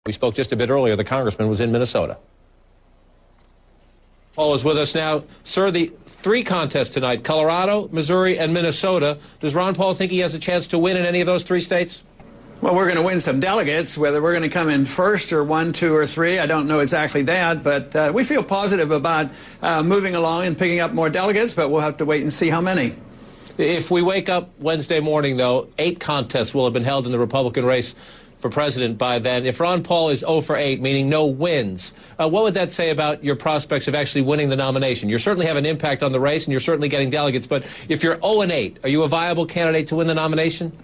We spoke just a bit earlier. The congressman was in Minnesota. Paul is with us now. Sir, the three contests tonight, Colorado, Missouri, and Minnesota. Does Ron Paul think he has a chance to win in any of those three states? Well, we're going to win some delegates. Whether we're going to come in first or 1, 2, or 3, I don't know exactly that. But we feel positive about moving along and picking up more delegates, but we'll have to wait and see how many. If we wake up Wednesday morning, though, 8 contests will have been held in the Republican race for president by then. If Ron Paul is 0 for 8, meaning no wins, what would that say about your prospects of actually winning the nomination? You certainly have an impact on the race, and you're certainly getting delegates. But if you're 0 and 8, are you a viable candidate to win the nomination?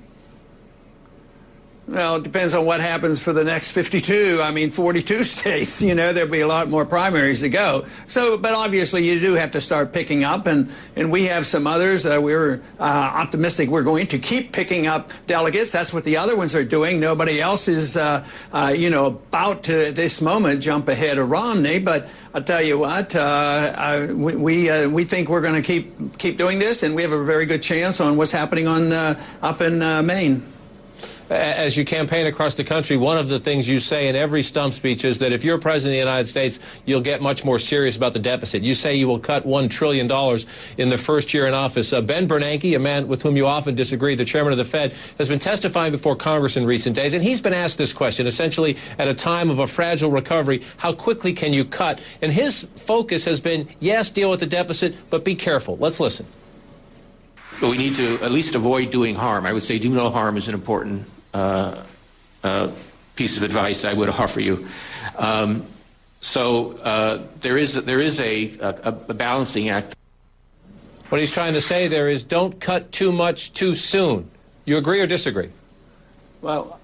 Well, it depends on what happens for the next 42 states. You know, there'll be a lot more primaries to go. So, but obviously you do have to start picking up, and we have some others. We're optimistic we're going to keep picking up delegates. That's what the other ones are doing. Nobody else is, about to, at this moment, jump ahead of Romney. But I'll tell you what, we think we're going to keep doing this, and we have a very good chance on what's happening on up in Maine. As you campaign across the country, one of the things you say in every stump speech is that if you're president of the United States, you'll get much more serious about the deficit. You say you will cut $1 trillion in the first year in office. Ben Bernanke, a man with whom you often disagree, the chairman of the Fed, has been testifying before Congress in recent days, and he's been asked this question, essentially at a time of a fragile recovery, how quickly can you cut? And his focus has been, yes, deal with the deficit, but be careful. Let's listen. But we need to at least avoid doing harm. I would say do no harm is an important piece of advice I would offer you. There is a balancing act. What he's trying to say there is don't cut too much too soon. You agree or disagree? Well,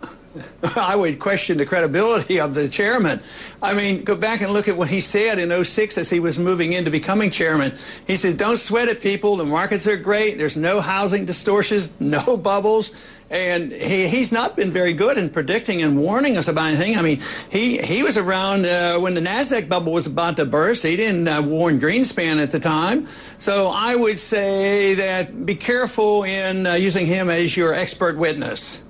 I would question the credibility of the chairman. I mean, go back and look at what he said in 2006 as he was moving into becoming chairman. He says, don't sweat it, people. The markets are great. There's no housing distortions, no bubbles. And he's not been very good in predicting and warning us about anything. I mean, he was around when the NASDAQ bubble was about to burst. He didn't warn Greenspan at the time. So I would say that be careful in using him as your expert witness.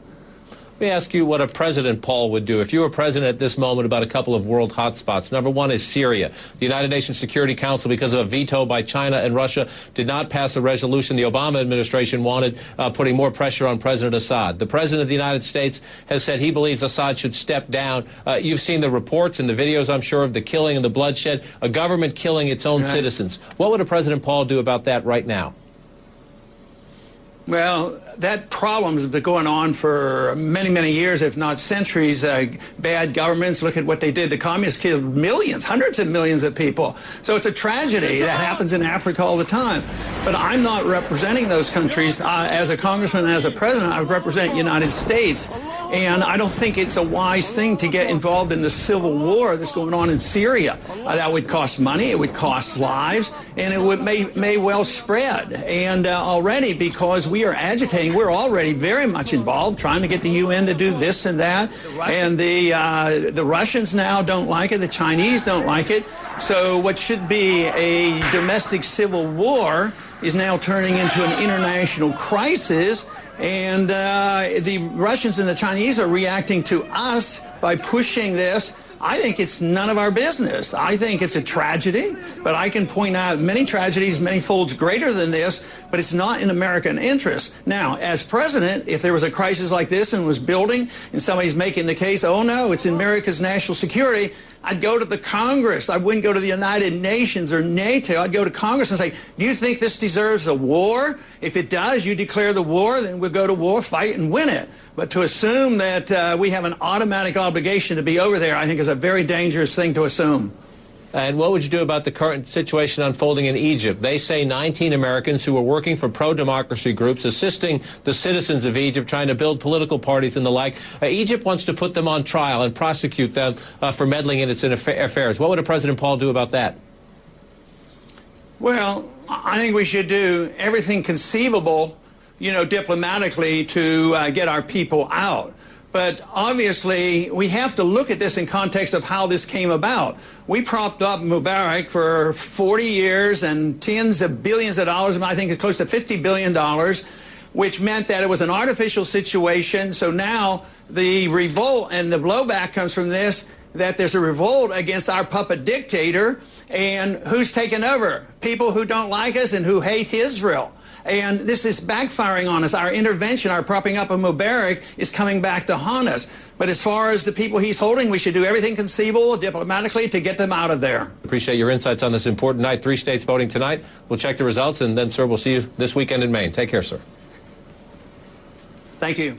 Let me ask you what a President Paul would do if you were president at this moment about a couple of world hotspots. Number one is Syria. The United Nations Security Council, because of a veto by China and Russia, did not pass a resolution the Obama administration wanted, putting more pressure on President Assad. The President of the United States has said he believes Assad should step down. You've seen the reports and the videos, I'm sure, of the killing and the bloodshed, a government killing its own citizens. What would a President Paul do about that right now? Well, that problem has been going on for many, many years, if not centuries. Bad governments, look at what they did. The communists killed millions, hundreds of millions of people. So it's a tragedy that happens in Africa all the time. But I'm not representing those countries. As a congressman and as a president, I represent the United States. And I don't think it's a wise thing to get involved in the civil war that's going on in Syria. That would cost money, it would cost lives, and it may well spread. And already, because we are agitating, we're already very much involved, trying to get the UN to do this and that. And the Russians now don't like it, the Chinese don't like it. So what should be a domestic civil war is now turning into an international crisis. And the Russians and the Chinese are reacting to us by pushing this. I think it's none of our business. I think it's a tragedy, but I can point out many tragedies, many folds greater than this, but it's not in American interest. Now, as president, if there was a crisis like this and was building and somebody's making the case, oh no, it's in America's national security, I'd go to the Congress. I wouldn't go to the United Nations or NATO. I'd go to Congress and say, do you think this deserves a war? If it does, you declare the war, then we'll go to war, fight, and win it. But to assume that we have an automatic obligation to be over there, I think is a very dangerous thing to assume. And what would you do about the current situation unfolding in Egypt? They say 19 Americans who were working for pro-democracy groups, assisting the citizens of Egypt, trying to build political parties and the like. Egypt wants to put them on trial and prosecute them for meddling in its affairs. What would a President Paul do about that? Well, I think we should do everything conceivable, diplomatically to get our people out. But obviously, we have to look at this in context of how this came about. We propped up Mubarak for 40 years and tens of billions of dollars, I think it's close to $50 billion. which meant that it was an artificial situation. So now the revolt and the blowback comes from this, that there's a revolt against our puppet dictator. And who's taken over? People who don't like us and who hate Israel. And this is backfiring on us. Our intervention, our propping up of Mubarak is coming back to haunt us. But as far as the people he's holding, we should do everything conceivable diplomatically to get them out of there. Appreciate your insights on this important night. 3 states voting tonight. We'll check the results, and then, sir, we'll see you this weekend in Maine. Take care, sir. Thank you.